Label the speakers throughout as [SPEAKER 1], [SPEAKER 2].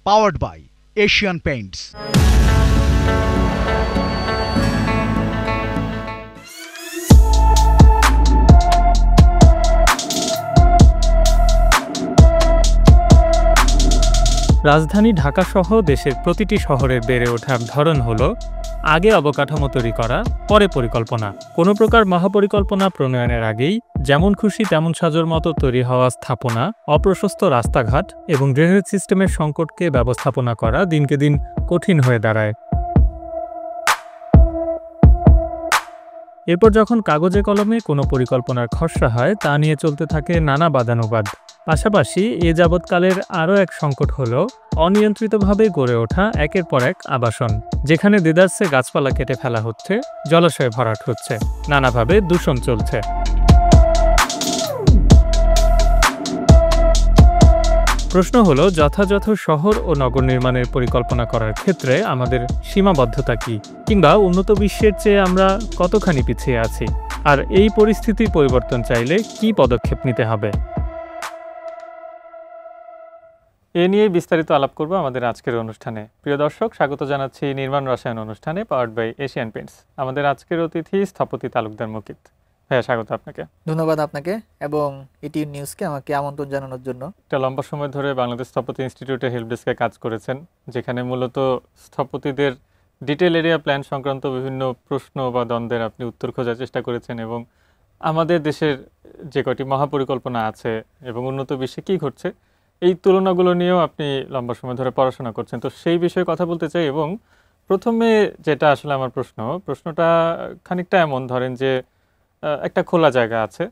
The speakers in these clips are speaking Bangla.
[SPEAKER 1] Powered by Asian Paints.
[SPEAKER 2] রাজধানী ঢাকাসহ দেশের প্রতিটি শহরের বেড়ে ওঠার ধরন হলো আগে অবকাঠামো তৈরি করা, পরে পরিকল্পনা। কোনো প্রকার মহাপরিকল্পনা প্রণয়নের আগেই যেমন খুশি তেমন সাজোর মতো তৈরি হওয়া স্থাপনা, অপ্রশস্ত রাস্তাঘাট এবং ড্রেনেজ সিস্টেমের সংকটকে ব্যবস্থাপনা করা দিনকে দিন কঠিন হয়ে দাঁড়ায়। এরপর যখন কাগজে কলমে কোনো পরিকল্পনার খসড়া হয়, তা নিয়ে চলতে থাকে নানা বাদানুবাদ। পাশাপাশি এ যাবৎকালের আরও এক সংকট হল অনিয়ন্ত্রিতভাবে গড়ে ওঠা একের পর এক আবাসন, যেখানে দেদারসে গাছপালা কেটে ফেলা হচ্ছে, জলাশয় ভরাট হচ্ছে, নানাভাবে দূষণ চলছে। প্রশ্ন হলো, যথাযথ শহর ও নগর নির্মাণের পরিকল্পনা করার ক্ষেত্রে আমাদের সীমাবদ্ধতা কী, কিংবা উন্নত বিশ্বের চেয়ে আমরা কতখানি পিছিয়ে আছি, আর এই পরিস্থিতির পরিবর্তন চাইলে কী পদক্ষেপ নিতে হবে? এ নিয়ে বিস্তারিত আলাপ করব আমাদের আজকের অনুষ্ঠানে। প্রিয় দর্শক, স্বাগত জানাচ্ছি নির্মাণ রসায়ন অনুষ্ঠানে পাওয়ার্ড বাই এশিয়ান পেইন্টস। আমাদের আজকের অতিথি স্থপতি তালুকদার মুকিত ভাইয়া, স্বাগত আপনাকে।
[SPEAKER 3] ধন্যবাদ আপনাকে এবং ইটি নিউজকে আমাকে আমন্ত্রণ জানানোর জন্য।
[SPEAKER 2] একটা লম্বা সময় ধরে বাংলাদেশ স্থপতি ইনস্টিটিউটে হেল্প ডেস্কে কাজ করেছেন, যেখানে মূলত স্থপতিদের ডিটেল এরিয়া প্ল্যান সংক্রান্ত বিভিন্ন প্রশ্ন বা দ্বন্দ্বের আপনি উত্তর খোঁজার চেষ্টা করেছেন, এবং আমাদের দেশের যে কয়টি মহাপরিকল্পনা আছে এবং উন্নত বিশ্বে কী ঘটছে এই তুলনাগুলো নিয়েও আপনি লম্বা সময় ধরে পড়াশোনা করছেন। তো সেই বিষয়ে কথা বলতে চাই, এবং প্রথমে যেটা আসলে আমার প্রশ্নটা খানিকটা এমন, ধরেন যে একটা খোলা জায়গা আছে,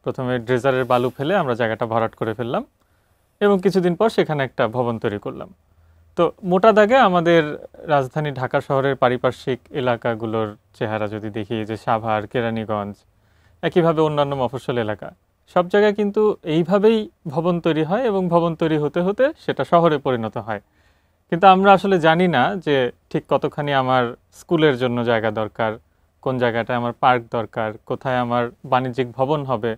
[SPEAKER 2] প্রথমে ড্রেজারের বালু ফেলে আমরা জায়গাটা ভরাট করে ফেললাম এবং কিছুদিন পর সেখানে একটা ভবন তৈরি করলাম। তো মোটা দাগে আমাদের রাজধানী ঢাকা শহরের পারিপার্শ্বিক এলাকাগুলোর চেহারা যদি দেখি, যে সাভার, কেরানীগঞ্জ, একইভাবে অন্যান্য মফস্বল এলাকা, সব জায়গায় কিন্তু এইভাবেই ভবন তৈরি হয় এবং ভবন তৈরি হতে হতে সেটা শহরে পরিণত হয়। কিন্তু আমরা আসলে জানি না যে ঠিক কতখানি আমার স্কুলের জন্য জায়গা দরকার, কোন জায়গাটায় আমার পার্ক দরকার, কোথায় আমার বাণিজ্যিক ভবন হবে।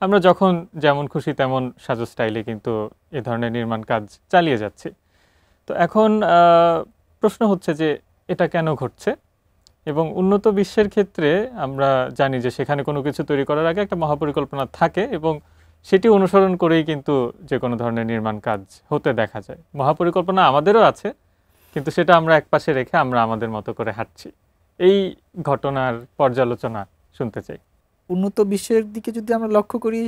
[SPEAKER 2] আমরা যখন যেমন খুশি তেমন সাজো স্টাইলে কিন্তু এ ধরনের নির্মাণ কাজ চালিয়ে যাচ্ছি। তো এখন প্রশ্ন হচ্ছে যে এটা কেন ঘটছে, এবং উন্নত বিশ্বের ক্ষেত্রে আমরা জানি যে সেখানে কোনো কিছু তৈরি করার আগে একটা মহাপরিকল্পনা থাকে এবং সেটি অনুসরণ করেই কিন্তু যে কোনো ধরনের নির্মাণ কাজ হতে দেখা যায়। মহাপরিকল্পনা আমাদেরও আছে, কিন্তু সেটা আমরা একপাশে রেখে আমরা আমাদের মতো করে হাঁটছি। এই ঘটনার পর্যালোচনা শুনতে চাই।
[SPEAKER 3] উন্নত বিশ্বের দিকে যদি আমরা লক্ষ্য করি,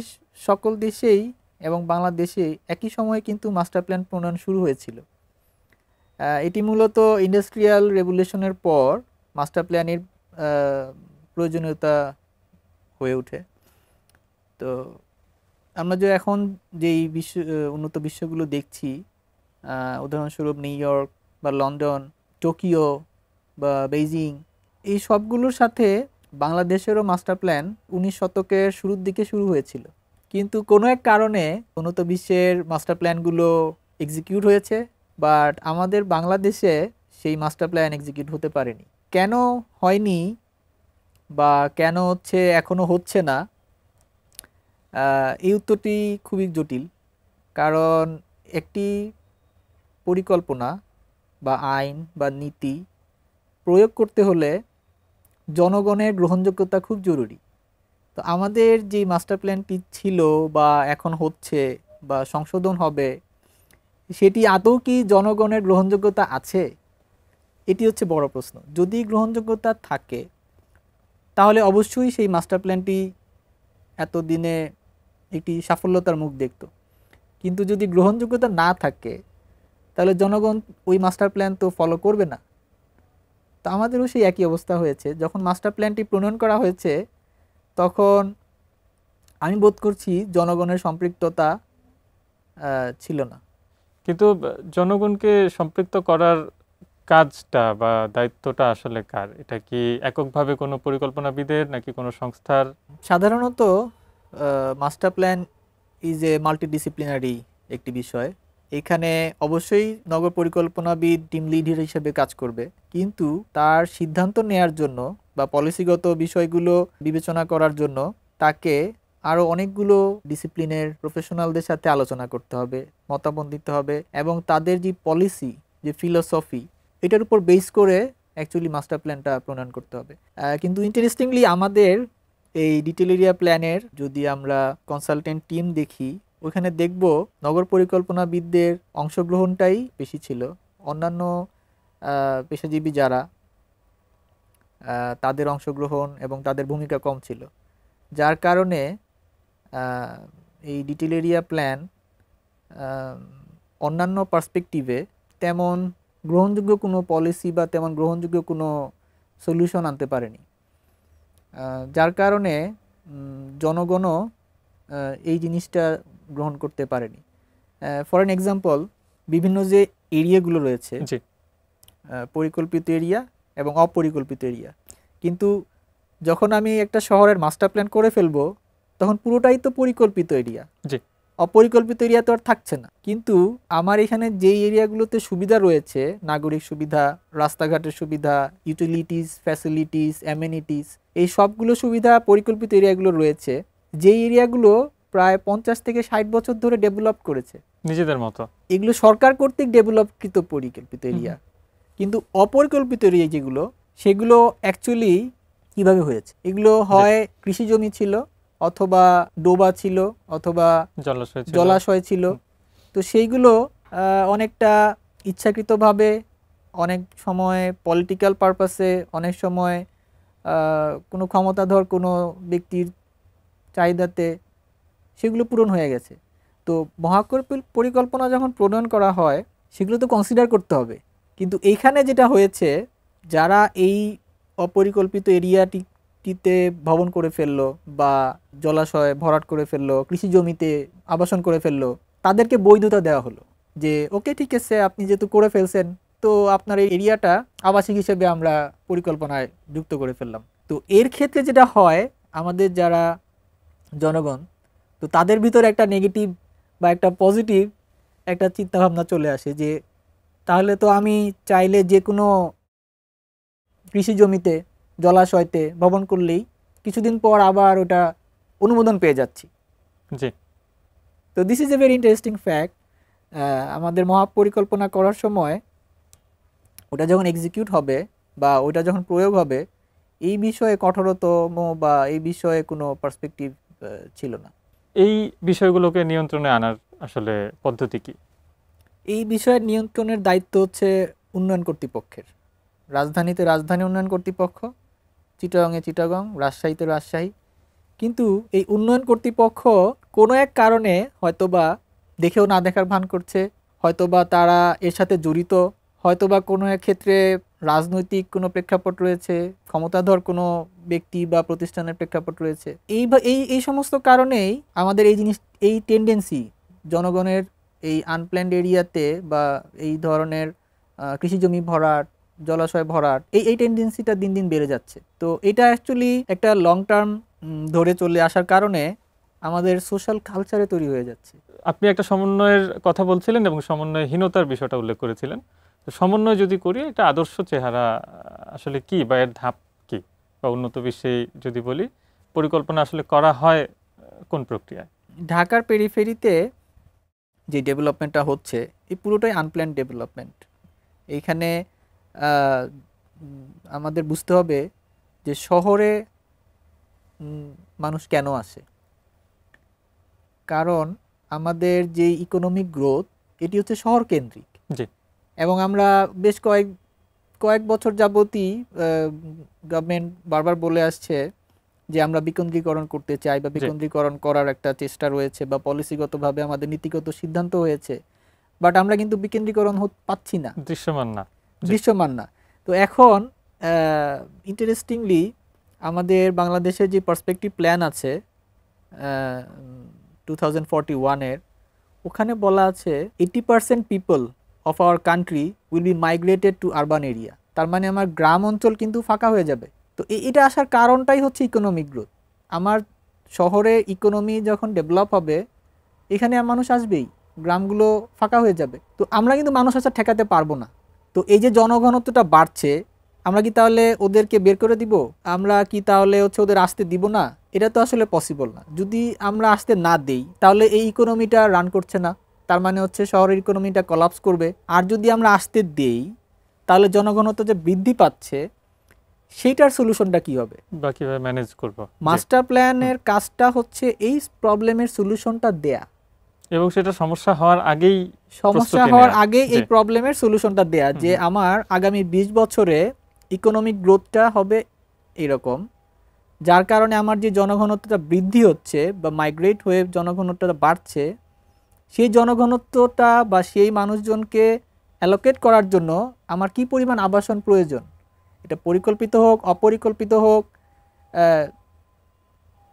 [SPEAKER 3] সকল দেশেই এবং বাংলাদেশে একই সময়ে কিন্তু মাস্টার প্ল্যান প্রণয়ন শুরু হয়েছিল। এটি মূলত ইন্ডাস্ট্রিয়াল রেভলিউশনের পর মাস্টার প্ল্যানের প্রয়োজনীয়তা হয়ে ওঠে। তো আমরা যে এখন যেই উন্নত বিশ্বগুলো দেখছি, উদাহরণস্বরূপ নিউ ইয়র্ক বা লন্ডন, টোকিও বা বেইজিং, এই সবগুলোর সাথে বাংলাদেশেরও মাস্টার প্ল্যান 19 শতকের শুরুর দিকে শুরু হয়েছিল। কিন্তু কোনো এক কারণে উন্নত বিশ্বের মাস্টার প্ল্যানগুলো এক্সিকিউট হয়েছে, বাট আমাদের বাংলাদেশে সেই মাস্টার প্ল্যান এক্সিকিউট হতে পারেনি। কেন হয়নি বা কেন এখনও হচ্ছে না, এই উত্তরটি খুবই জটিল। কারণ একটি পরিকল্পনা বা আইন বা নীতি প্রয়োগ করতে হলে জনগণের গ্রহণযোগ্যতা খুব জরুরি। তো আমাদের যে মাস্টার প্ল্যানটি ছিল বা এখন হচ্ছে বা সংশোধন হবে, সেটি আদৌ কি জনগণের গ্রহণযোগ্যতা আছে, এটি হচ্ছে বড় প্রশ্ন। যদি গ্রহণযোগ্যতা থাকে তাহলে অবশ্যই সেই মাস্টার প্ল্যানটি এতদিনে একটি সাফল্যতার মুখ দেখত। কিন্তু যদি গ্রহণযোগ্যতা না থাকে তাহলে জনগণ ওই মাস্টার প্ল্যান তো ফলো করবে না। তো আমাদেরও সেই একই অবস্থা হয়েছে। যখন মাস্টার প্ল্যানটি প্রণয়ন করা হয়েছে তখন আমি বোধ করছি জনগণের সম্পৃক্ততা ছিল না।
[SPEAKER 2] কিন্তু জনগণকে সম্পৃক্ত করার কাজটা বা দায়িত্বটা আসলে কার? এটা কি এককভাবে কোনো পরিকল্পনাবিদের নাকি কোনো সংস্থার?
[SPEAKER 3] সাধারণত master plan is a multidisciplinary একটি বিষয়। এখানে অবশ্যই নগর পরিকল্পনাবিদ টিম লিডার হিসেবে কাজ করবে, কিন্তু তার সিদ্ধান্ত নেয়ার জন্য বা পলিসিগত বিষয়গুলো বিবেচনা করার জন্য তাকে আরও অনেকগুলো ডিসিপ্লিনের প্রফেশনালদের সাথে আলোচনা করতে হবে, মতামত দিতে হবে, এবং তাদের যে পলিসি, যে ফিলোসফি, এটার উপর বেস করে অ্যাকচুয়ালি মাস্টার প্ল্যানটা প্রণয়ন করতে হবে। কিন্তু ইন্টারেস্টিংলি আমাদের এই ডিটেল এরিয়া প্ল্যানের যদি আমরা কনসালটেন্ট টিম দেখি, ওখানে দেখব নগর পরিকল্পনাবিদদের অংশগ্রহণটাই বেশি ছিল। অন্যান্য পেশাজীবী যারা, তাদের অংশগ্রহণ এবং তাদের ভূমিকা কম ছিল, যার কারণে এই ডিটেল এরিয়া প্ল্যান অন্যান্য পার্সপেক্টিভে তেমন গ্রহণযোগ্য কোনো পলিসি বা তেমন গ্রহণযোগ্য কোনো সলিউশন আনতে পারেনি, যার কারণে জনগণও এই জিনিসটা গ্রহণ করতে পারেনি। ফর অ্যান এক্সাম্পল, বিভিন্ন যে এরিয়াগুলো রয়েছে, পরিকল্পিত এরিয়া এবং অপরিকল্পিত এরিয়া, কিন্তু যখন আমি একটা শহরের মাস্টার প্ল্যান করে ফেলবো তখন পুরোটাই তো পরিকল্পিত এরিয়া, অপরিকল্পিত এরিয়া তো আর থাকছে না। কিন্তু আমার এখানে যেই এরিয়াগুলোতে সুবিধা রয়েছে, নাগরিক সুবিধা, রাস্তাঘাটের সুবিধা, ইউটিলিটিস, ফ্যাসিলিটিস, অ্যামেনিটিস, এই সবগুলো সুবিধা পরিকল্পিত এরিয়াগুলো রয়েছে, যেই এরিয়াগুলো প্রায় 50 থেকে 60 বছর ধরে ডেভেলপ করেছে নিজেদের মতো। এগুলো সরকার কর্তৃক ডেভেলপকৃত পরিকল্পিত এরিয়া। কিন্তু অপরিকল্পিত এরিয়া যেগুলো, সেগুলো অ্যাকচুয়ালি কিভাবে হয়েছে? এগুলো হয় কৃষি জমি ছিল, অথবা ডোবা ছিল, অথবা জলাশয় ছিল। তো সেইগুলো অনেকটা ইচ্ছাকৃতভাবে, অনেক সময় পলিটিক্যাল পারপাসে, অনেক সময় কোনো ক্ষমতাধর কোনো ব্যক্তির চাহিদাতে সেগুলো পূরণ হয়ে গেছে। তো পরিকল্পনা যখন প্রণয়ন করা হয় সেগুলো তো কনসিডার করতে হবে। কিন্তু এইখানে যেটা হয়েছে, যারা এই অপরিকল্পিত এরিয়াটিতে ভবন করে ফেললো বা জলাশয় ভরাট করে ফেললো, কৃষি জমিতে আবাসন করে ফেললো, তাদেরকে বৈধতা দেওয়া হলো যে ওকে, ঠিক আছে, আপনি যেহেতু করে ফেলছেন, তো আপনার এই এরিয়াটা আবাসিক হিসেবে আমরা পরিকল্পনায় যুক্ত করে ফেললাম। তো এর ক্ষেত্রে যেটা হয়, আমাদের যারা জনগণ, তো তাদের ভিতরে একটা নেগেটিভ বা একটা পজিটিভ একটা চিন্তাভাবনা চলে আসে যে তাহলে তো আমি চাইলে যে কোনো কৃষি জমিতে, জলাশয়তে ভবন করলেই কিছুদিন পর আবার ওটা অনুমোদন পেয়ে যাচ্ছি। তো this is a very interesting fact. আমাদের মহাপরিকল্পনা করার সময় ওটা যখন এক্সিকিউট হবে বা ওটা যখন প্রয়োগ হবে, এই বিষয়ে কঠোরতম বা এই বিষয়ে কোনো পার্সপেক্টিভ ছিল না।
[SPEAKER 2] এই বিষয়গুলোকে নিয়ন্ত্রণে আনার আসলে পদ্ধতি কি?
[SPEAKER 3] এই বিষয়ের নিয়ন্ত্রণের দায়িত্ব হচ্ছে উন্নয়ন কর্তৃপক্ষের। রাজধানীতে রাজধানী উন্নয়ন কর্তৃপক্ষ, চিটাগংয়ে চিটাগং, রাজশাহীতে রাজশাহী। কিন্তু এই উন্নয়ন কর্তৃপক্ষ কোনো এক কারণে হয়তোবা দেখেও না দেখার ভান করছে, হয়তোবা তারা এর সাথে জড়িত, হয়তোবা কোনো এক ক্ষেত্রে রাজনৈতিক কোনো প্রেক্ষাপট রয়েছে, ক্ষমতাধর কোনো ব্যক্তি বা প্রতিষ্ঠানের প্রেক্ষাপট রয়েছে। এই সমস্ত কারণেই আমাদের এই টেন্ডেন্সি জনগণের এই আনপ্ল্যান্ড এরিয়াতে বা এই ধরনের কৃষিজমি ভরাট, জলাশয় ভরাট, এই টেন্ডেন্সিটা দিন দিন বেড়ে যাচ্ছে। তো এটা অ্যাকচুয়ালি একটা লং টার্ম ধরে চলে আসার কারণে আমাদের সোশ্যাল কালচারে তৈরি হয়ে যাচ্ছে।
[SPEAKER 2] আপনি একটা সমন্বয়ের কথা বলছিলেন এবং সমন্বয়হীনতার বিষয়টা উল্লেখ করেছিলেন। তো সমন্বয় যদি করি, এটা আদর্শ চেহারা আসলে কি বা এর ধাপ কি? বা উন্নত বিশ্বে যদি বলি, পরিকল্পনা আসলে করা হয় কোন প্রক্রিয়ায়?
[SPEAKER 3] ঢাকার পেরিফেরিতে যে ডেভেলপমেন্টটা হচ্ছে, এই পুরোটাই আনপ্ল্যান্ড ডেভেলপমেন্ট। এইখানে আমাদের বুঝতে হবে যে শহরে মানুষ কেন আসে। কারণ আমাদের যে ইকোনমিক গ্রোথ, এটি হচ্ছে শহর কেন্দ্রিক। এবং আমরা বেশ কয়েক বছর যাবতই গভর্নমেন্ট বারবার বলে আসছে যে আমরা বিকেন্দ্রীকরণ করতে চাই বা বিকেন্দ্রীকরণ করার একটা চেষ্টা রয়েছে বা পলিসিগতভাবে আমাদের নীতিগত সিদ্ধান্ত হয়েছে, বাট আমরা কিন্তু বিকেন্দ্রীকরণ পাচ্ছি না, দৃশ্যমান না। তো এখন ইন্টারেস্টিংলি আমাদের বাংলাদেশের যে পার্সপেক্টিভ প্ল্যান আছে 2041-এর, ওখানে বলা আছে 80% people of our country will be migrated to urban area. তার মানে আমার গ্রাম অঞ্চল কিন্তু ফাঁকা হয়ে যাবে। তো এটা আসার কারণটাই হচ্ছে ইকোনমিক গ্রোথ। আমার শহরে ইকোনমি যখন ডেভেলপ হবে, এখানে মানুষ আসবেই, গ্রামগুলো ফাঁকা হয়ে যাবে। তো আমরা কিন্তু মানুষ আসা ঠেকাতে পারবো না। তো এই যে জনঘনত্বটা বাড়ছে, আমরা কি তাহলে ওদেরকে বের করে দিব? আমরা কি তাহলে হচ্ছে ওদের আসতে দিব না? এটা তো আসলে পসিবল না। যদি আমরা আসতে না দেই তাহলে এই ইকোনমিটা রান করছে না, তার মানে হচ্ছে শহরের ইকোনমিটা কলাপস করবে। আর যদি আমরা আসতে দেই তাহলে জনঘনত্ব যে বৃদ্ধি পাচ্ছে সেইটার সলিউশনটা কি হবে?
[SPEAKER 2] বা কিভাবে ম্যানেজ করব?
[SPEAKER 3] মাস্টার প্ল্যানের কাজটা হচ্ছে এই প্রবলেমের সলিউশনটা দেয়া,
[SPEAKER 2] এবং সেটা সমস্যা হওয়ার আগেই
[SPEAKER 3] সমস্যা হওয়ার আগে এই প্রবলেমের সলিউশনটা দেয়া, যে আমার আগামী 20 বছরে ইকোনমিক গ্রোথটা হবে এরকম, যার কারণে আমার যে জনঘনত্বটা বৃদ্ধি হচ্ছে বা মাইগ্রেট হয়ে জনঘনত্বটা বাড়ছে, সেই জনঘনত্বটা বা সেই মানুষজনকে অ্যালোকেট করার জন্য আমার কি পরিমাণ আবাসন প্রয়োজন, এটা পরিকল্পিত হোক অপরিকল্পিত হোক,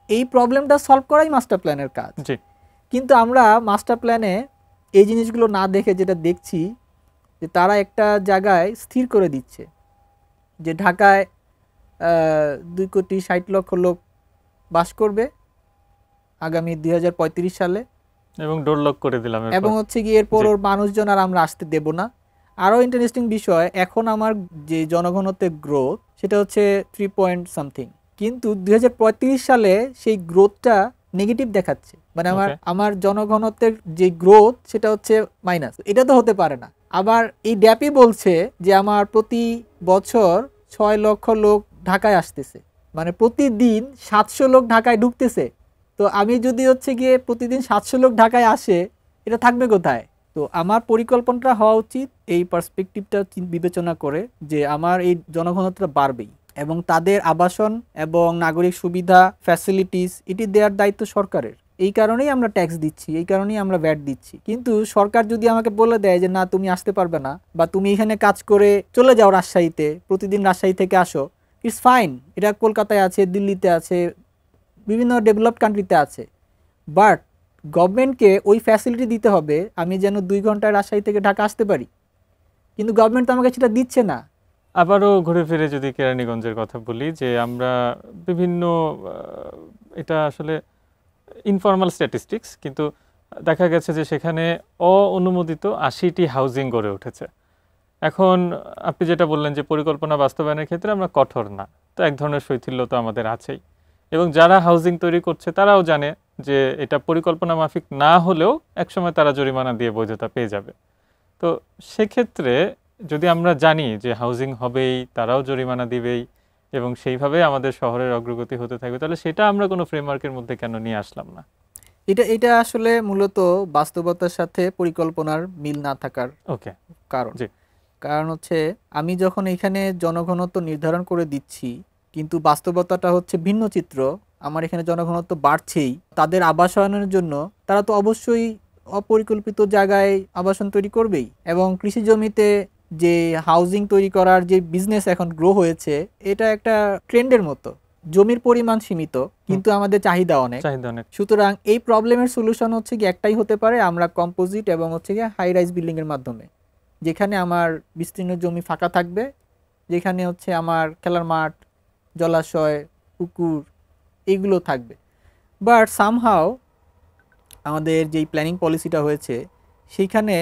[SPEAKER 3] এই প্রবলেমটা সলভ করাই মাস্টার প্ল্যানের কাজ। কিন্তু আমরা মাস্টার প্ল্যানে এই জিনিসগুলো না দেখে যেটা দেখছি যে তারা একটা জায়গায় স্থির করে দিচ্ছে যে ঢাকায় 2,60,00,000 লোক বাস করবে আগামী 2035 সালে,
[SPEAKER 2] এবং ডোর লক করে দিলাম,
[SPEAKER 3] এবং হচ্ছে কি এরপর ওর মানুষজন আর আমরা আসতে দেব না। আরও ইন্টারেস্টিং বিষয়, এখন আমার যে জনঘনত্বের গ্রোথ সেটা হচ্ছে 3 পয়েন্ট সামথিং, কিন্তু 2035 সালে সেই গ্রোথটা নেগেটিভ দেখাচ্ছে, মানে আমার জনঘনত্বের যে গ্রোথ সেটা হচ্ছে মাইনাস। এটা তো হতে পারে না। আবার এই ড্যাপই বলছে যে আমার প্রতি বছর 6 লক্ষ লোক ঢাকায় আসতেছে, মানে প্রতিদিন 700 লোক ঢাকায় ঢুকতেছে। তো আমি যদি হচ্ছে গিয়ে প্রতিদিন 700 লোক ঢাকায় আসে, এটা থাকবে কোথায়? তো আমার পরিকল্পনাটা হওয়া উচিত এই পার্সপেক্টিভটা বিবেচনা করে যে আমার এই জনঘনত্বটা বাড়বেই এবং তাদের আবাসন এবং নাগরিক সুবিধা ফ্যাসিলিটিস এটি দেওয়ার দায়িত্ব সরকারের। এই কারণেই আমরা ট্যাক্স দিচ্ছি, এই কারণেই আমরা ভ্যাট দিচ্ছি। কিন্তু সরকার যদি আমাকে বলে দেয় যে না তুমি আসতে পারবে না, বা তুমি এখানে কাজ করে চলে যাও রাজশাহীতে, প্রতিদিন রাজশাহী থেকে আসো, ইটস ফাইন, এটা কলকাতায় আছে, দিল্লিতে আছে, বিভিন্ন ডেভেলপড কান্ট্রিতে আছে, বাট গভর্নমেন্টকে ওই ফ্যাসিলিটি দিতে হবে আমি যেন 2 ঘন্টায় রাজশাহী থেকে ঢাকা আসতে পারি। কিন্তু গভর্নমেন্ট তো আমাকে সেটা দিচ্ছে না।
[SPEAKER 2] আবারও ঘুরে ফিরে যদি কেরানীগঞ্জের কথা বলি, যে আমরা বিভিন্ন এটা আসলে ইনফর্মাল স্ট্যাটিস্টিক্স, কিন্তু দেখা গেছে যে সেখানে অননুমোদিত 80টি হাউজিং গড়ে উঠেছে। এখন আপনি যেটা বললেন যে পরিকল্পনা বাস্তবায়নের ক্ষেত্রে আমরা কঠোর না, তো এক ধরনের শৈথিল্য তো আমাদের আছেই, এবং যারা হাউজিং তৈরি করছে তারাও জানে যে এটা পরিকল্পনা মাফিক না হলেও একসময় তারা জরিমানা দিয়ে বৈধতা পেয়ে যাবে। তো সেক্ষেত্রে যদি আমরা জানি যে হাউজিং হবেই, তারাও জরিমানা দিবেই, এবং সেইভাবে আমাদের শহরের অগ্রগতি হতে থাকবে, তাহলে সেটা আমরা কোনো ফ্রেমওয়ার্কের মধ্যে কেন নিয়ে আসলাম না?
[SPEAKER 3] এটা আসলে মূলত বাস্তবতার সাথে পরিকল্পনার মিল না থাকার কারণ হচ্ছে আমি যখন এখানে জনঘনত্ব নির্ধারণ করে দিচ্ছি কিন্তু বাস্তবতাটা হচ্ছে ভিন্ন চিত্র, আমার এখানে জনঘনত্ব বাড়ছেই, তাদের আবাসনের জন্য তারা তো অবশ্যই অপরিকল্পিত জায়গায় আবাসন তৈরি করবেই, এবং কৃষি জমিতে যে হাউজিং তৈরি করার যে বিজনেস এখন গ্রো হয়েছে এটা একটা ট্রেন্ডের মতো। জমির পরিমাণ সীমিত কিন্তু আমাদের চাহিদা অনেক। সুতরাং এই প্রবলেমের সলিউশন হচ্ছে কি একটাই হতে পারে, আমরা কম্পোজিট এবং হচ্ছে কি হাই রাইজ বিল্ডিং এর মাধ্যমে, যেখানে আমার বিস্তীর্ণ জমি ফাঁকা থাকবে, যেখানে হচ্ছে আমার খেলার মাঠ, জলাশয়, পুকুর এইগুলো থাকবে। বাট সামহাও আমাদের যেই প্ল্যানিং পলিসিটা হয়েছে সেইখানে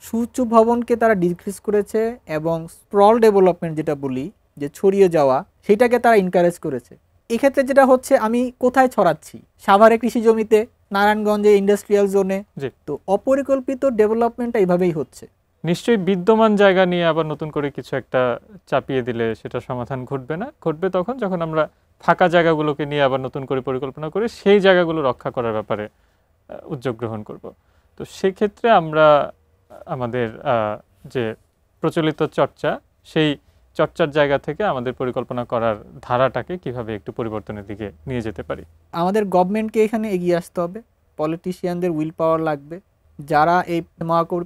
[SPEAKER 3] সুউচ্চ ভবনকে তারা ডিক্রিজ করেছে এবং স্প্রল ডেভেলপমেন্ট যেটা বলি যে ছড়িয়ে যাওয়া, সেটাকে তারা এনকারেজ করেছে। এক্ষেত্রে যেটা হচ্ছে আমি কোথায় ছড়াচ্ছি, সাভারে কৃষি জমিতে, নারায়ণগঞ্জে ইন্ডাস্ট্রিয়াল জোনে, তো অপরিকল্পিত ডেভেলপমেন্টটা এইভাবেই হচ্ছে।
[SPEAKER 2] নিশ্চয়ই বিদ্যমান জায়গা নিয়ে আবার নতুন করে কিছু একটা চাপিয়ে দিলে সেটা সমাধান ঘটবে না, ঘটবে তখন যখন আমরা ফাঁকা জায়গাগুলোকে নিয়ে আবার নতুন করে পরিকল্পনা করে সেই জায়গাগুলো রক্ষা করার ব্যাপারে উদ্যোগ গ্রহণ করব। তো সেক্ষেত্রে আমরা আমাদের যে প্রচলিত চর্চা, সেই চর্চার জায়গা থেকে আমাদের পরিকল্পনা করার ধারাটাকে কিভাবে একটু পরিবর্তনের দিকে নিয়ে যেতে পারি?
[SPEAKER 3] আমাদের গভর্নমেন্টকে এখানে এগিয়ে আসতে হবে, পলিটিশিয়ানদের উইল পাওয়ার লাগবে, যারা এই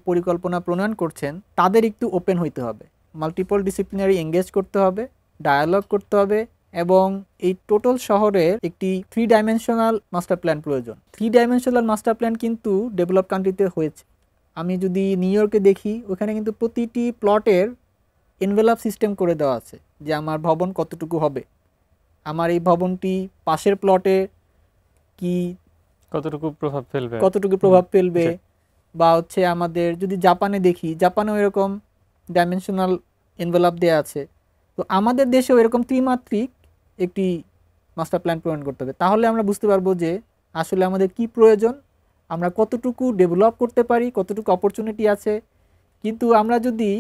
[SPEAKER 3] পরিকল্পনা প্রণয়ন করছেন তাদের একটু ওপেন হইতে হবে, মাল্টিপল ডিসিপ্লিনারি এঙ্গেজ করতে হবে, ডায়ালগ করতে হবে, এবং এই টোটাল শহরের একটি 3 ডাইমেনশনাল মাস্টার প্ল্যান প্রয়োজন। 3 ডাইমেনশনাল মাস্টার প্ল্যান কিন্তু ডেভেলপ কান্ট্রিতে হয়েছে। আমি যদি নিউ ইয়র্কে দেখি ওখানে কিন্তু প্রতিটি প্লটের এনভেলপ সিস্টেম করে দেওয়া আছে যে আমার ভবন কতটুকু হবে, আমার এই ভবনটি পাশের প্লটে কি
[SPEAKER 2] কতটুকু
[SPEAKER 3] প্রভাব ফেলবে, বা হচ্ছে আমাদের যদি জাপানে দেখি, জাপানেও এরকম ডাইমেনশনাল এনভেলপ দেওয়া আছে। তো আমাদের দেশেও এরকম ত্রিমাত্রিক একটি মাস্টার প্ল্যান প্রণয়ন করতে হবে, তাহলে আমরা বুঝতে পারবো যে আসলে আমাদের কি প্রয়োজন, আমরা কতটুকু ডেভেলপ করতে পারি, কতটুকু অপরচুনিটি আছে। কিন্তু আমরা যদি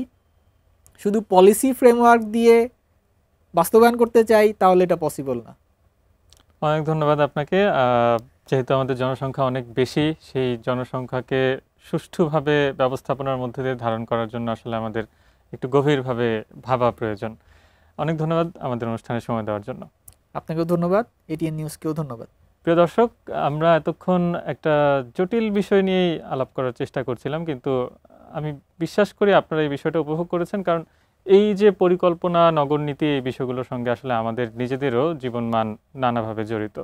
[SPEAKER 3] শুধু পলিসি ফ্রেমওয়ার্ক দিয়ে বাস্তবায়ন করতে চাই তাহলে এটা পসিবল না।
[SPEAKER 2] অনেক ধন্যবাদ আপনাকে। যেহেতু আমাদের জনসংখ্যা অনেক বেশি, সেই জনসংখ্যাকে সুষ্ঠুভাবে ব্যবস্থাপনার মধ্যে দিয়ে ধারণ করার জন্য আসলে আমাদের একটু গভীরভাবে ভাবা প্রয়োজন। অনেক ধন্যবাদ আমাদের অনুষ্ঠানে সময় দেওয়ার জন্য।
[SPEAKER 3] আপনাকেও ধন্যবাদ, এটিএন নিউজকেও ধন্যবাদ।
[SPEAKER 2] প্রিয় দর্শক, আমরা এতক্ষণ একটা জটিল বিষয় নিয়েই আলাপ করার চেষ্টা করছিলাম, কিন্তু আমি বিশ্বাস করি আপনারা এই বিষয়টা উপভোগ করেছেন, কারণ এই যে পরিকল্পনা, নগরনীতি, এই বিষয়গুলোর সঙ্গে আসলে আমাদের নিজেদেরও জীবনমান নানাভাবে জড়িত।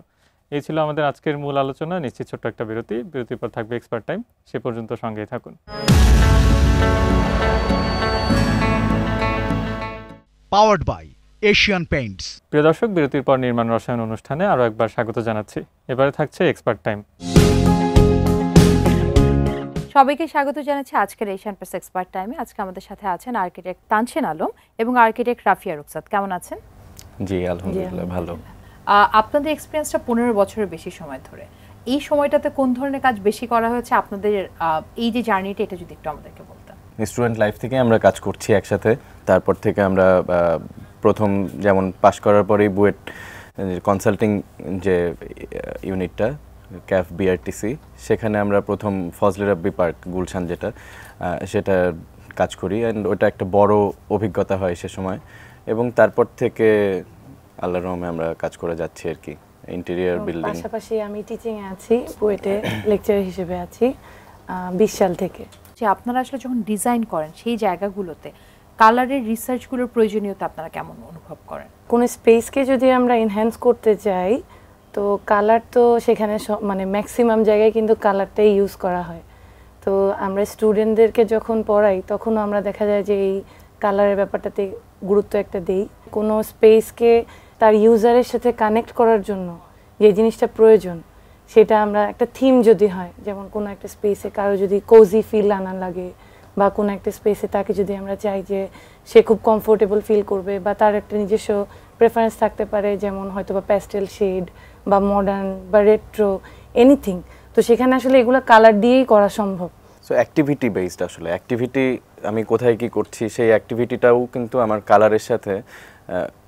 [SPEAKER 2] এই ছিল আমাদের আজকের মূল আলোচনা। নিশ্চিত ছোট্ট একটা বিরতির পর থাকবে এক্সপার্ট টাইম। সে পর্যন্ত সঙ্গেই থাকুন।
[SPEAKER 1] Powered by Asian Paints.
[SPEAKER 2] প্রিয় দর্শক, বিরতির পর নির্মাণ রসায়ন অনুষ্ঠানে আরও একবার স্বাগত জানাচ্ছি। এবারে থাকছে এক্সপার্ট টাইম।
[SPEAKER 4] সবাইকে স্বাগত জানাচ্ছি আজকের এশিয়ান প্রেস এক্সপার্ট টাইমে। আজকে আমাদের সাথে আছেন আর্কিটেক্ট তানসিন আলম এবং আর্কিটেক্ট রাফিয়া রুকসাত। কেমন আছেন?
[SPEAKER 5] জি আলহামদুলিল্লাহ ভালো।
[SPEAKER 4] আপনাদের এক্সপিরিয়েন্সটা 15 বছরের বেশি সময় ধরে, এই সময়টাতে কোন ধরনের কাজ বেশি করা হয়েছে আপনাদের? এই যে জার্নিটা, এটা যদি একটু আমাদেরকে বলতেন।
[SPEAKER 5] স্টুডেন্ট লাইফ থেকে আমরা কাজ করছি একসাথে। তারপর থেকে আমরা প্রথম যেমন পাশ করার পরেই বুয়েট কনসাল্টিং যে ইউনিটটা ক্যাফ বিআরটিসি, সেখানে আমরা প্রথম ফজলে রাব্বি পার্ক গুলশান সেটা কাজ করি, অ্যান্ড ওটা একটা বড় অভিজ্ঞতা হয় সে সময়। এবং তারপর থেকে আল্লাহর রহমে আমরা কাজ করে যাচ্ছি আর কি, ইন্টেরিয়র বিল্ডিং।
[SPEAKER 6] পাশাপাশি আমি টিচিংয়ে আছি, বুয়েটে লেকচার হিসেবে আছি 20 সাল থেকে।
[SPEAKER 4] যে আপনারা আসলে যখন ডিজাইন করেন সেই জায়গাগুলোতে কালারের রিসার্চগুলোর প্রয়োজনীয়তা আপনারা কেমন অনুভব করেন?
[SPEAKER 6] কোনো স্পেসকে যদি আমরা এনহ্যান্স করতে চাই তো কালার তো সেখানে মানে ম্যাক্সিমাম জায়গায় কিন্তু কালারটাই ইউজ করা হয়। তো আমরা স্টুডেন্টদেরকে যখন পড়াই তখনও আমরা দেখা যায় যে এই কালারের ব্যাপারটাতে গুরুত্ব একটা দেই। কোনো স্পেসকে তার ইউজারের সাথে কানেক্ট করার জন্য যে জিনিসটা প্রয়োজন, সেটা আমরা একটা থিম যদি হয়, যেমন কোনো একটা স্পেসে কারো যদি কোজি ফিল আনা লাগে, বা কোনো একটা স্পেসে তাকে যদি আমরা চাই যে সে খুব কমফোর্টেবল ফিল করবে, বা তার একটা নিজস্ব প্রেফারেন্স থাকতে পারে, যেমন হয়তো বা প্যাস্টেল শেড বা মডার্ন বা রেট্রো এনিথিং, তো সেখানে আসলে এগুলো কালার দিয়েই করা সম্ভব।
[SPEAKER 5] সো অ্যাক্টিভিটি বেসড, আসলে অ্যাক্টিভিটি আমি কোথায় কি করছি সেই অ্যাক্টিভিটিটাও কিন্তু আমার কালারের সাথে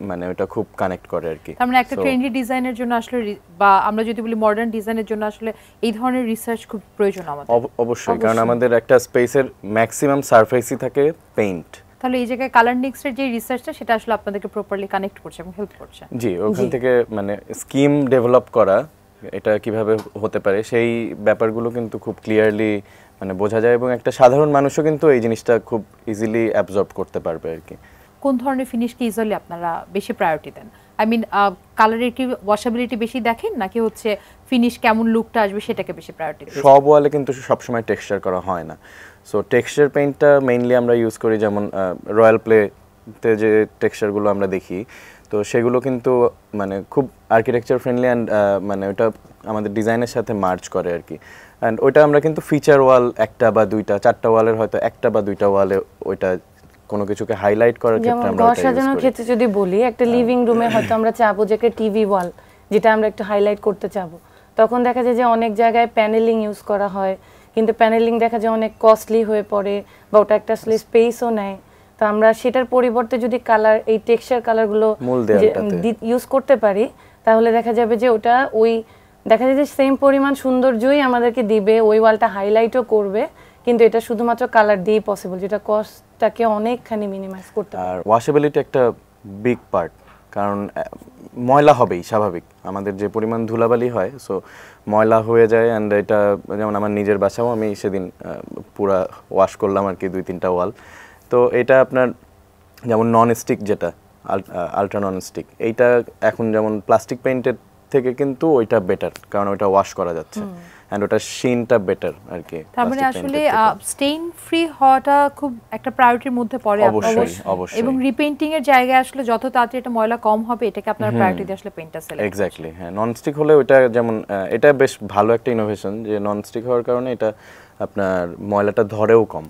[SPEAKER 5] মানে ওটা খুব কানেক্ট করে আর কি।
[SPEAKER 4] তার মানে একটা ট্রেন্ডি ডিজাইনের জন্য আসলে, বা আমরা যদি বলি মডার্ন ডিজাইনের জন্য আসলে এই ধরনের রিসার্চ খুব প্রয়োজন আমাদের।
[SPEAKER 5] অবশ্যই, কারণ আমাদের একটা স্পেসের ম্যাক্সিমাম সারফেসই থাকে পেইন্ট।
[SPEAKER 4] তাহলে এই জায়গায় কালার মিক্সের যে রিসার্চটা, সেটা আসলে আপনাদেরকে প্রপারলি কানেক্ট করছে এবং হেল্প করছে।
[SPEAKER 5] জি, ওখান থেকে মানে স্কিম ডেভেলপ করা, এটা কিভাবে হতে পারে সেই ব্যাপারগুলো কিন্তু খুব ক্লিয়ারলি মানে বোঝা যায়, এবং একটা সাধারণ মানুষও কিন্তু এই জিনিসটা খুব ইজিলি অ্যাবজর্ব করতে পারবে আর কি।
[SPEAKER 4] কোন ধরনের ফিনিশকে ইজিলি আপনারা বেশি প্রায়োরিটি দেন? আই মিন, কালারের কি ওয়াশেবিলিটি বেশি দেখেন, নাকি হচ্ছে ফিনিশ কেমন লুকটা আসবে সেটাকে বেশি প্রায়োরিটি দেন?
[SPEAKER 5] সব ওয়ালে কিন্তু সবসময় টেক্সচার করা হয় না। সো টেক্সচার পেইন্টটা মেইনলি আমরা ইউজ করি, যেমন রয়্যাল প্লেতে যে টেক্সচারগুলো আমরা দেখি, তো সেগুলো কিন্তু মানে খুব আর্কিটেকচার ফ্রেন্ডলি, অ্যান্ড মানে ওটা আমাদের ডিজাইনের সাথে মার্চ করে আর কি। অ্যান্ড ওইটা আমরা কিন্তু ফিচার ওয়াল একটা বা দুইটা, চারটা ওয়ালের হয়তো একটা বা দুইটা ওয়ালে ওইটা কোনো কিছুকে হাইলাইট করার ক্ষেত্রে আমরা
[SPEAKER 6] ঘর সাজানোর ক্ষেত্রে যদি বলি, একটা লিভিং রুমে হয়তো আমরা চাবো যে একটা টিভি ওয়াল, যেটা আমরা একটু হাইলাইট করতে চাবো, তখন দেখা যায় যে অনেক জায়গায় প্যানেলিং ইউজ করা হয়, কিন্তু প্যানেলিং দেখা যায় অনেক কস্টলি হয়ে পড়ে, বা ওটা একটা আসলে স্পেসও নেয়। তো আমরা সেটার পরিবর্তে যদি কালার, এই টেক্সচার কালারগুলো ইউজ করতে পারি, তাহলে দেখা যাবে যে ওটা ওই দেখা যায় যে সেম পরিমাণ সৌন্দর্যই আমাদেরকে দিবে, ওই ওয়ালটা হাইলাইটও করবে, কিন্তু এটা শুধুমাত্র কালার দিয়েই পসিবল, যেটা কস্টটাকে অনেকখানি মিনিমাইজ করতে পারে।
[SPEAKER 5] আর ওয়াশেবিলিটি একটা বিগ পার্ট, কারণ ময়লা হবেই স্বাভাবিক, আমাদের যে পরিমাণ ধুলাবালি হয়, সো ময়লা হয়ে যায়। অ্যান্ড এটা যেমন আমার নিজের বাসাও আমি সেদিন পুরা ওয়াশ করলাম আর কি, 2-3টা ওয়াল। তো এটা আপনার যেমন নন স্টিক, যেটা আলট্রা নন স্টিক, এইটা এখন যেমন প্লাস্টিক পেইন্টের থেকে কিন্তু ওইটা বেটার, কারণ ওইটা ওয়াশ করা যাচ্ছে, এন্ড ওটা শিনটা বেটার আর কি।
[SPEAKER 4] তার মানে আসলে স্টেইন ফ্রি হওয়াটা খুব একটা প্রায়োরিটির মধ্যে পড়ে
[SPEAKER 5] অবশ্যই,
[SPEAKER 4] এবং রিপেইন্টিং এর জায়গায় আসলে যত তাড়াতাড়ি এটা ময়লা কম হবে, এটাকে আপনারা প্রায়োরিটি দিয়ে আসলে পেইন্টটা সিলেক্ট।
[SPEAKER 5] এক্স্যাক্টলি, হ্যাঁ। নন স্টিক হলে ওটা যেমন এটা বেশ ভালো একটা ইনোভেশন, যে নন স্টিক হওয়ার কারণে এটা আপনার ময়লাটা ধরেও কম।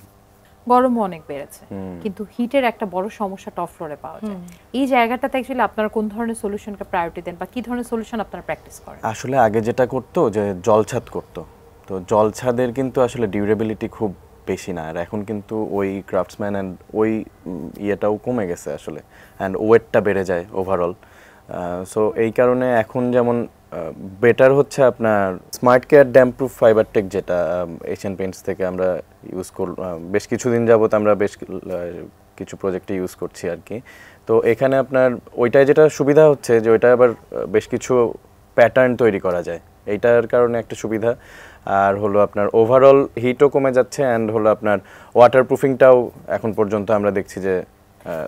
[SPEAKER 4] গরমও অনেক বেড়েছে, কিন্তু হিটের একটা বড় সমস্যা টপ ফ্লোরে পাওয়া যায়। এই জায়গাটাতে অ্যাকচুয়ালি আপনারা কোন ধরনের সলিউশনকে প্রায়োরিটি দেন বা কি ধরনের সলিউশন আপনারা প্র্যাকটিস করেন?
[SPEAKER 5] আসলে আগে যেটা করতো যে জলছাদ করতো, তো জলছাদের কিন্তু আসলে ডিউরেবিলিটি খুব বেশি না, আর এখন কিন্তু ওই ক্রাফটসম্যান অ্যান্ড ওই ইয়েটাও কমে গেছে আসলে, অ্যান্ড ওয়েটটা বেড়ে যায় ওভারঅল। সো এই কারণে এখন যেমন বেটার হচ্ছে আপনার smart care damp proof fibre tech, যেটা এশিয়ান পেইন্টস থেকে আমরা ইউজ বেশ কিছুদিন যাবত আমরা বেশ কিছু প্রজেক্টে ইউজ করছি আর কি। তো এখানে আপনার ওইটায় যেটা সুবিধা হচ্ছে যে ওইটা আবার বেশ কিছু প্যাটার্ন তৈরি করা যায়, এইটার কারণে একটা সুবিধা। আর হলো আপনার ওভারঅল হিটও কমে যাচ্ছে, অ্যান্ড হলো আপনার ওয়াটার প্রুফিংটাও এখন পর্যন্ত আমরা দেখছি যে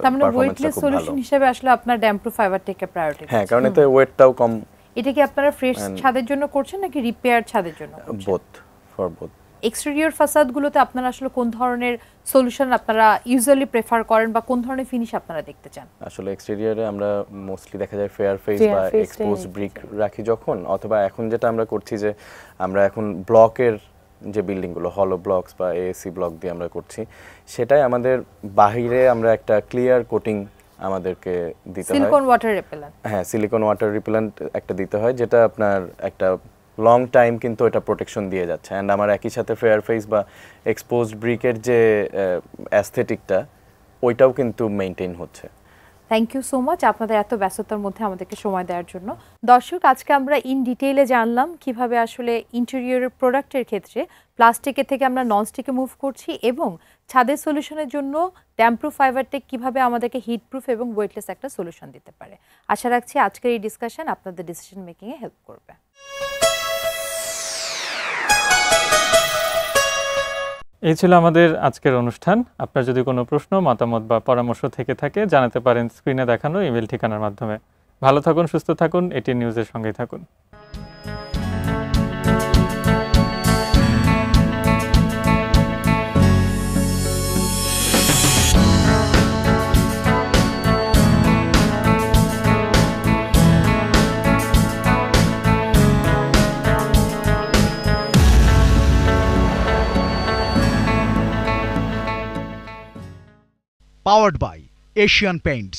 [SPEAKER 4] তার মানে ওয়েটলেস সলিউশন হিসেবে আসলে আপনার ড্যাম্প প্রুফ ফাইবার টেককে প্রায়োরিটি।
[SPEAKER 5] হ্যাঁ, কারণ এতে ওয়েটটাও কম।
[SPEAKER 4] এটা কি আপনারা ফ্রেশ ছাদের জন্য করছেন নাকি রিপেয়ার ছাদের জন্য করছেন?
[SPEAKER 5] Both, for both.
[SPEAKER 4] এক্সটেরিয়র ফাসাদগুলোতে আপনারা আসলে কোন ধরনের সলিউশন আপনারা ইউজুয়ালি প্রেফার করেন বা কোন ধরনের ফিনিশ আপনারা দেখতে চান?
[SPEAKER 5] আসলে এক্সটেরিয়রে আমরা মোস্টলি দেখা যায় ফেয়ার ফেস বা এক্সপোজড ব্রিক রাখি যখন, অথবা এখন যেটা আমরা করছি যে আমরা এখন ব্লকের যে বিল্ডিংগুলো হলো ব্লকস বা এএসি ব্লক দিয়ে আমরা করছি, সেটাই আমাদের বাহিরে আমরা একটা ক্লিয়ার কোটিং আমাদেরকে দিতে হয়,
[SPEAKER 4] সিলিকন ওয়াটার রিপেলেন্ট।
[SPEAKER 5] হ্যাঁ, সিলিকন ওয়াটার রিপেলেন্ট একটা দিতে হয়, যেটা আপনার একটা লং টাইম কিন্তু এটা প্রোটেকশন দিয়ে যাচ্ছে। অ্যান্ড আমার একই সাথে ফেয়ার ফেস বা এক্সপোজড ব্রিকের যে অ্যাস্থেটিকটা ওইটাও কিন্তু মেইনটেইন হচ্ছে।
[SPEAKER 4] থ্যাংক ইউ সো মাচ আপনাদের এত ব্যস্ততার মধ্যে আমাদেরকে সময় দেওয়ার জন্য। দর্শক, আজকে আমরা ইন ডিটেইলে জানলাম কিভাবে আসলে ইন্টেরিয়রের প্রোডাক্টের ক্ষেত্রে প্লাস্টিকের থেকে আমরা ননস্টিকে মুভ করছি এবং ছাদের সলিউশনের জন্য ড্যাম্প প্রুফ ফাইবার টেক কীভাবে আমাদেরকে হিট প্রুফ এবং ওয়েটলেস একটা সলিউশন দিতে পারে। আশা রাখছি আজকের এই ডিসকাশন আপনাদের ডিসিশন মেকিংয়ে হেল্প করবে।
[SPEAKER 2] এই ছিল আমাদের আজকের অনুষ্ঠান। আপনার যদি কোনো প্রশ্ন, মতামত বা পরামর্শ থেকে থাকে জানাতে পারেন স্ক্রিনে দেখানো ইমেল ঠিকানার মাধ্যমে। ভালো থাকুন, সুস্থ থাকুন, এটি নিউজের সঙ্গেই থাকুন।
[SPEAKER 1] Powered by Asian Paints.